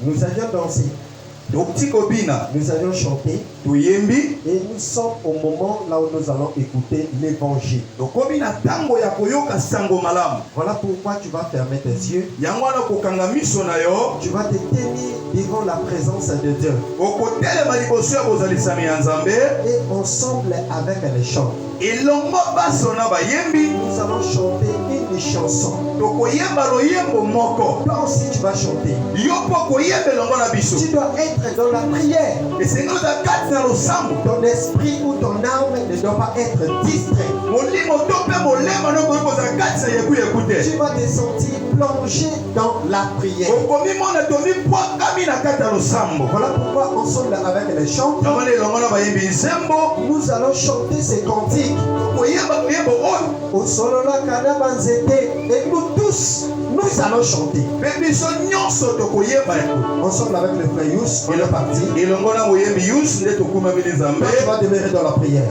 Nous avions dansé. Nous avions chanté. Et nous sommes au moment là où nous allons écouter l'évangile. Voilà pourquoi tu vas fermer tes yeux. Tu vas te tenir devant la présence de Dieu. Et ensemble avec les chants. Nous allons chanter une chanson. Toi aussi tu vas chanter. Tu dois être dans la prière. Ton esprit ou ton âme ne doit pas être distrait. Tu vas te sentir plongé dans la prière. Voilà pourquoi ensemble avec les chants, nous allons chanter ces cantiques. Et nous tous, nous allons chanter. Ensemble avec le frère Yous, on est parti. Tu vas demeurer dans la prière.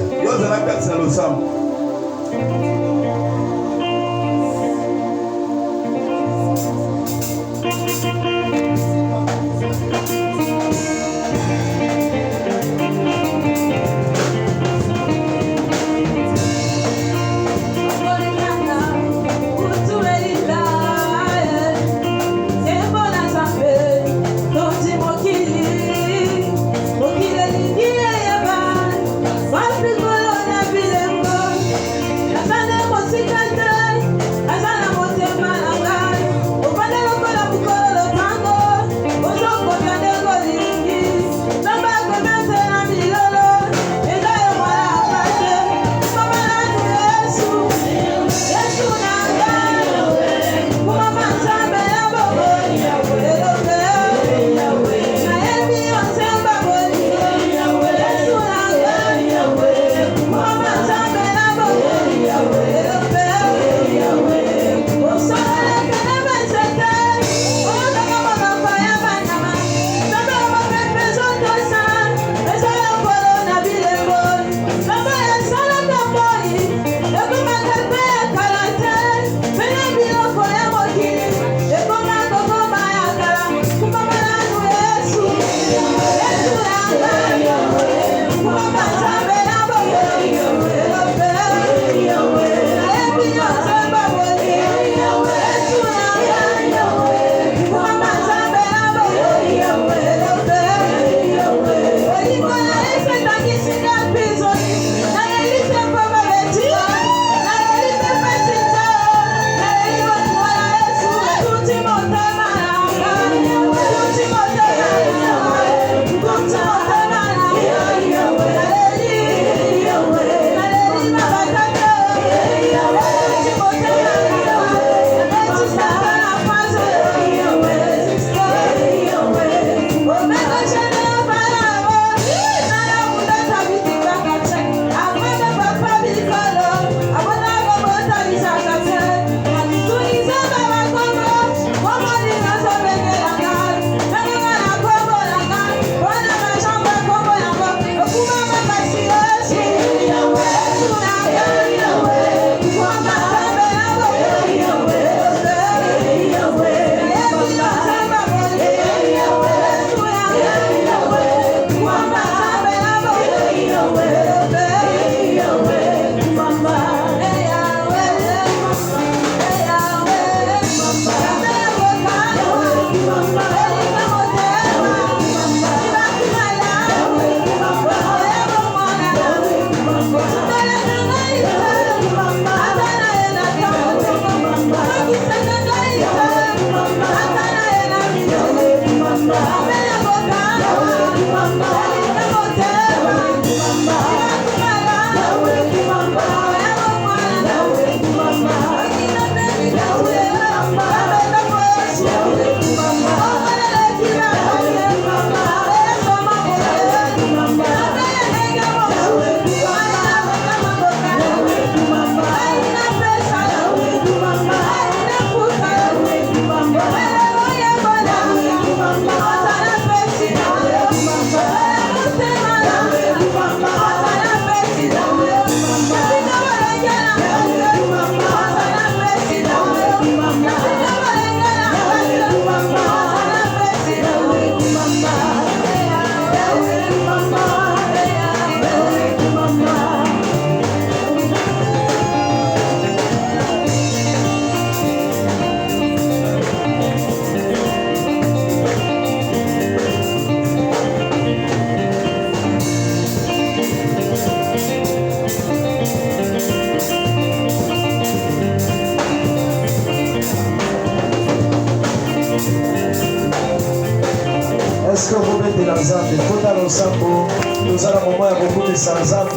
Est-ce que vous mettez la zambe? Total au sambo. Nous allons un moment à beaucoup de sans zambe.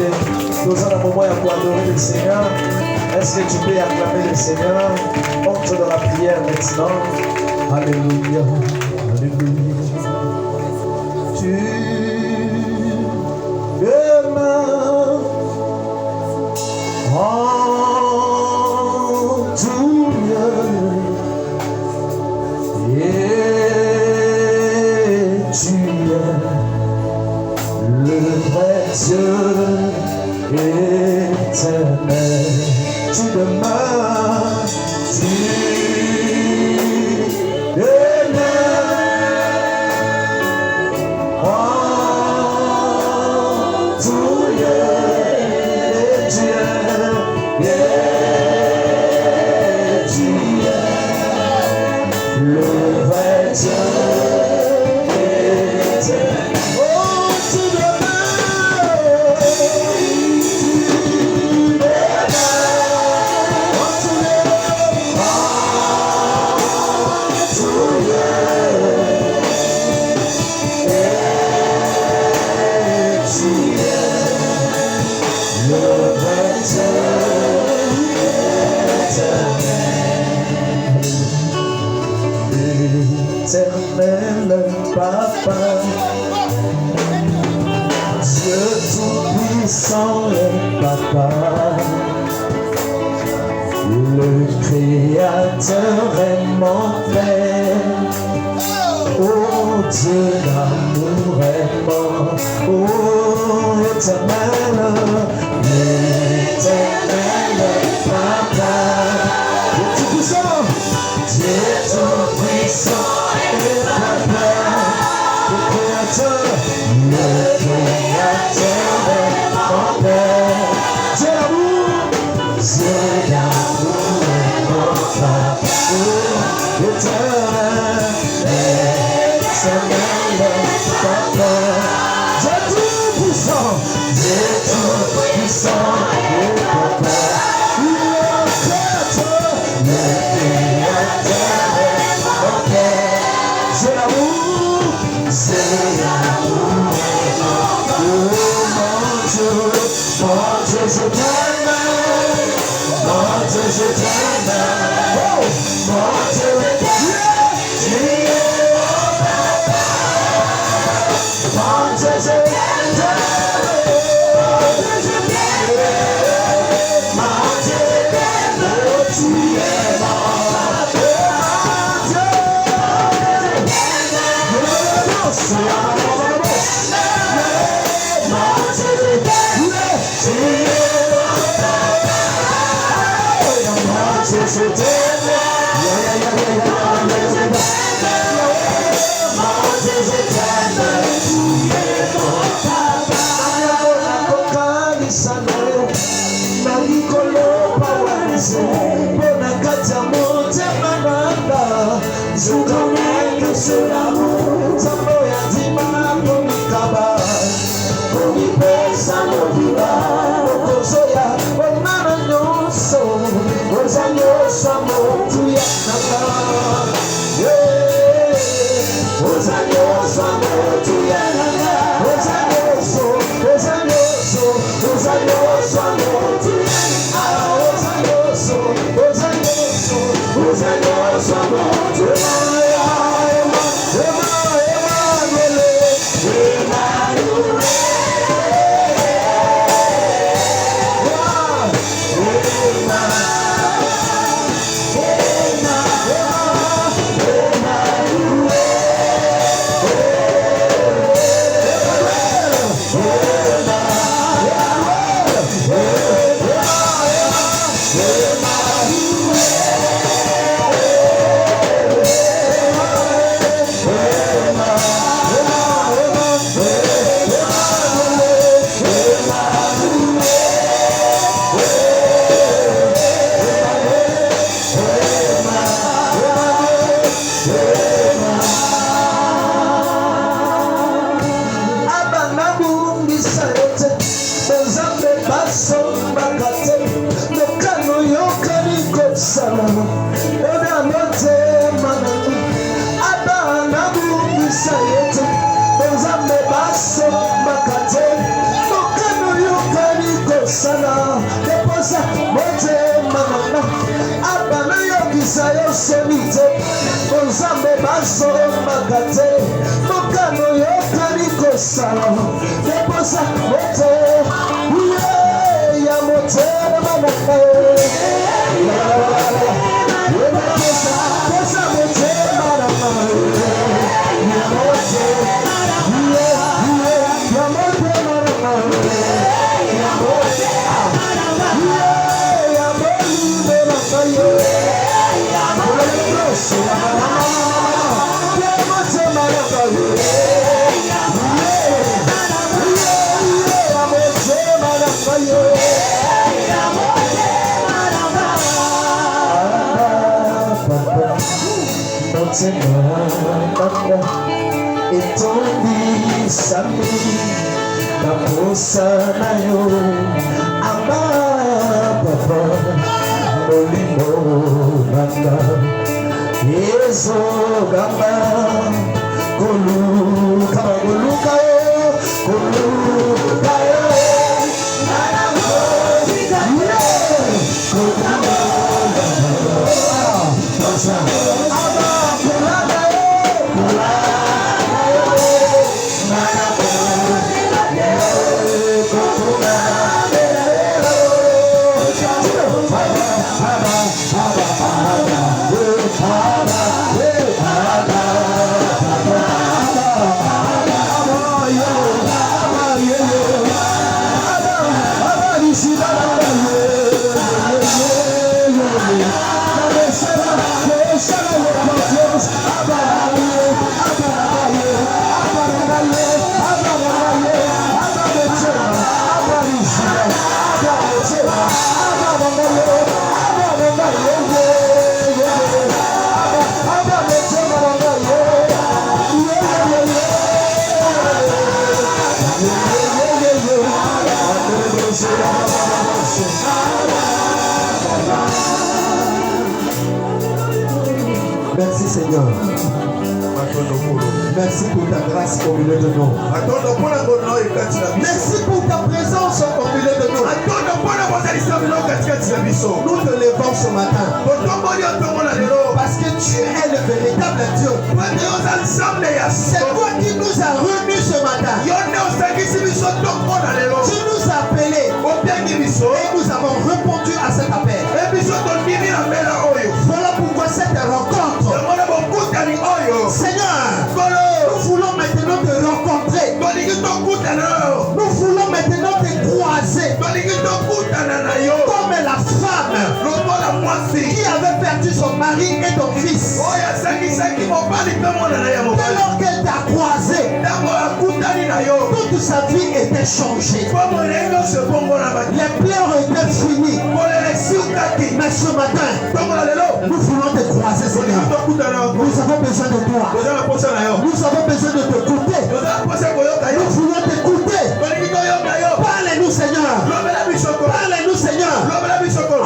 Nous allons un moment à adorer le Seigneur. Est-ce que tu peux acclamer le Seigneur? Entre dans la prière maintenant. Alléluia. Alléluia. Tu demeures en tout lieu. Et tu es le vrai Dieu éternel. Tu demeures, tu demeures en tout lieu. Et tu es le vrai Dieu éternel. Oh, tu demeures, éternel Papa, Dieu tout-puissant est Papa, le Créateur est mon Père. Oh Dieu d'amour est mort, oh éternel, l'éternel Papa, Dieu tout-puissant, Dieu tout-puissant est Papa, le Créateur est mon Père. Dieu d'amour est mon Papa, oh éternel. Papa, Dieu tout-puissant, Dieu tout-puissant, et Papa, le Créateur est mon Père. C'est l'amour, oh mon Dieu, je t'aime, mon Dieu, je t'aime, oh mon Dieu, tu es mon Dieu, je t'aime, mon Dieu, tu es mon Dieu, sayete Nzambe baso makate Mokano yokani kosana Deposa mote manana Abana yokisa yosonite Nzambe baso makate Mokano yokani kosana Deposa mote Ya mote manana Etondi sami Naposa na yo Ama papa Molimo nanga Yeso gamba Kolu kama goluka yo Koluka yo Merci Seigneur. Merci pour ta grâce au milieu de nous. Merci pour ta présence au milieu de nous. Nous te levons ce matin. Parce que tu es le véritable Dieu. C'est toi qui nous as réunis ce matin. Tu nous as appelés. Et nous avons répondu à cet appel. Voilà pourquoi cette rencontre. Seigneur, nous voulons maintenant te rencontrer. Nous voulons maintenant te croiser. Comme la femme qui avait perdu son mari et ton fils. Dès lors qu'elle t'a croisé, toute sa vie était changée. Les pleurs étaient finis. Mais ce matin, nous voulons te croiser, Seigneur. Nous avons besoin de toi. Nous avons besoin de t'écouter. Nous voulons t'écouter. Parle-nous, Seigneur. Parle-nous, Seigneur.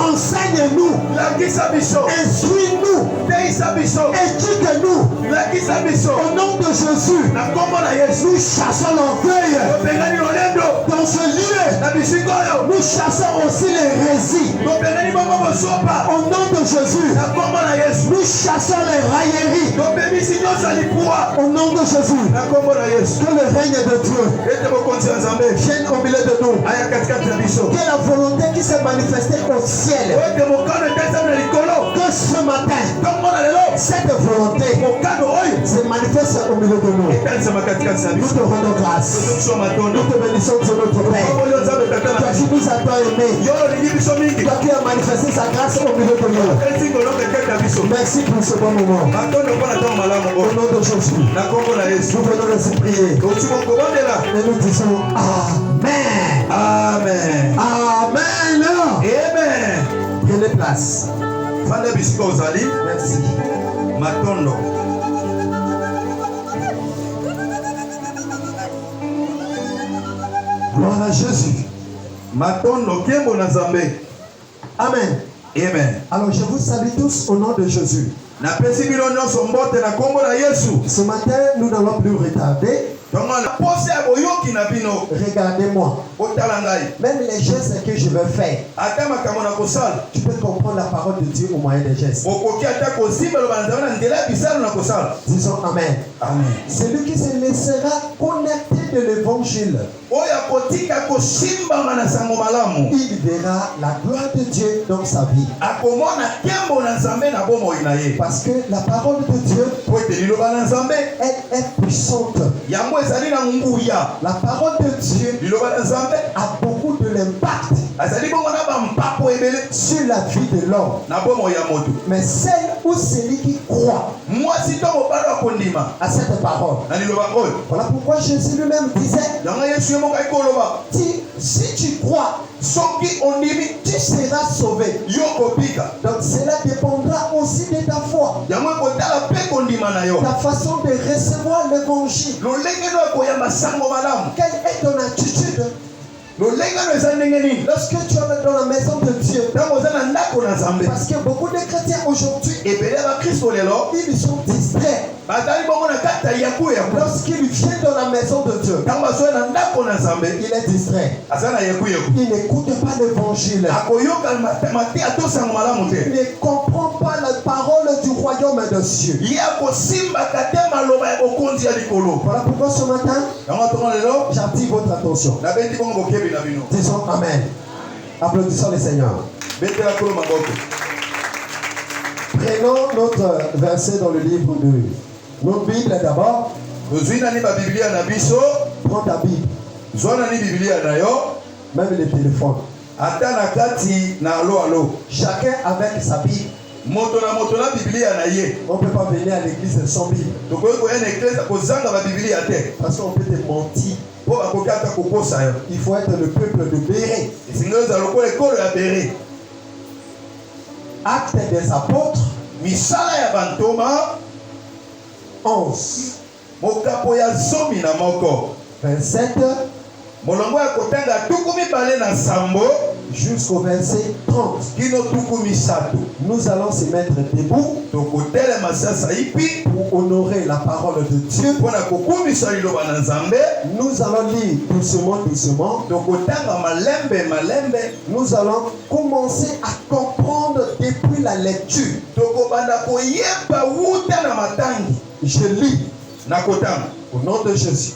Enseigne-nous. Instruis-nous. Éduque-nous. Au nom de Jésus, nous chassons l'orgueil dans ce lieu. Nous chassons aussi l'hérésie. Au nom de Jésus, nous chassons les railleries. Au nom de Jésus, que le règne de Dieu vienne au milieu de nous. Que la volonté qui s'est manifestée au ciel, que ce matin, cette volonté se manifeste au milieu de nous. Nous te rendons grâce. Nous te bénissons Dieu notre Père. Toi qui nous as tant aimés. Toi qui as manifesté sa grâce au milieu de nous. Merci pour ce bon moment. Au nom de Jésus, nous venons de se prier. Et nous disons Amen. Amen. Amen. Amen. Prenez place. Merci. Matondo. Gloire à Jésus. Matondo Kiembo na Nzambe. Amen. Amen. Alors je vous salue tous au nom de Jésus. Ce matin, nous n'allons plus retarder. Regardez-moi. Même les gestes que je vais faire, tu peux comprendre la parole de Dieu au moyen des gestes. Disons Amen. Amen. Celui qui se laissera connecter de l'évangile, il verra la gloire de Dieu dans sa vie. Parce que la parole de Dieu, elle est puissante. La parole de Dieu a beaucoup de l'impact sur la vie de l'homme. Mais celle ou celui qui croit à cette parole. Voilà pourquoi Jésus lui-même disait, si tu crois, tu seras sauvé. Donc cela dépendra aussi de ta foi. Ta façon de recevoir l'évangile. Quelle est ton attitude? Lorsque tu es dans la maison de Dieu, parce que beaucoup de chrétiens aujourd'hui, ils sont distraits. Lorsqu'il vient dans la maison de Dieu, il est distrait. Il n'écoute pas l'évangile. Il ne comprend pas la parole du royaume de Dieu. Voilà pourquoi ce matin, j'attire votre attention. Disons Amen. Applaudissons le Seigneur. Prenons notre verset dans le livre de notre Bible d'abord. Prends ta Bible. Même les téléphones. Chacun avec sa Bible. On ne peut pas venir à l'église sans Bible. Parce qu'on peut te mentir. Il faut être le peuple de Béret. Actes des apôtres 11 27 jusqu'au verset 30. Nous allons se mettre debout pour honorer la parole de Dieu. Nous allons lire doucement. Nous allons commencer à comprendre depuis la lecture. Je lis au nom de Jésus.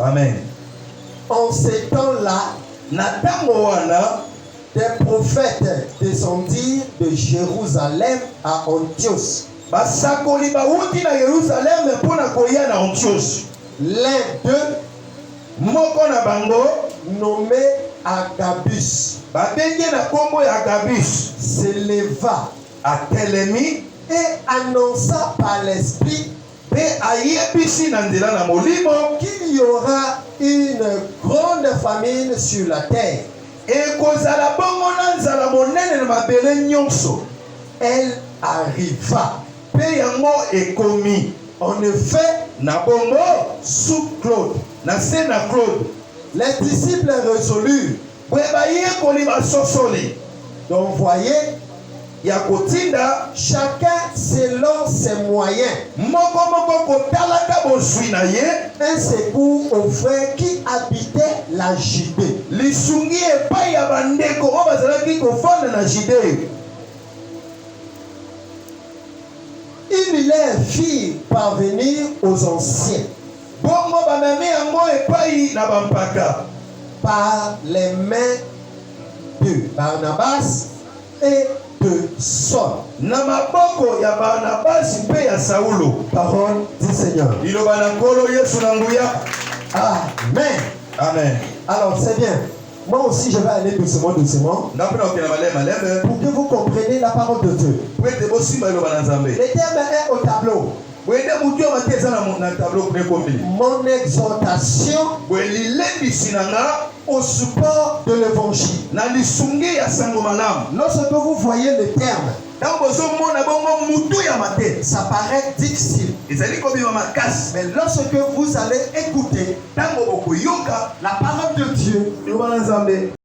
Amen. En ces temps-là, des prophètes descendirent de Jérusalem à Antioche. L'un d'eux, nommé Agabus, s'éleva et annonça par l'esprit qu'il y aura une grande famine sur la terre. Elle arriva. En effet, sous Claude, les disciples résolurent d'envoyer chacun selon ses moyens un secours aux frères qui habitaient la Judée. Ils les firent parvenir aux anciens par les mains de Barnabas et de Saul. Parole du Seigneur. Amen. Amen. Alors c'est bien. Moi aussi je vais aller doucement pour que vous compreniez la parole de Dieu. Le terme est au tableau. Mon exhortation au support de l'évangile. Lorsque vous voyez le terme, ça paraît difficile. Mais lorsque vous allez écouter la parole de Dieu,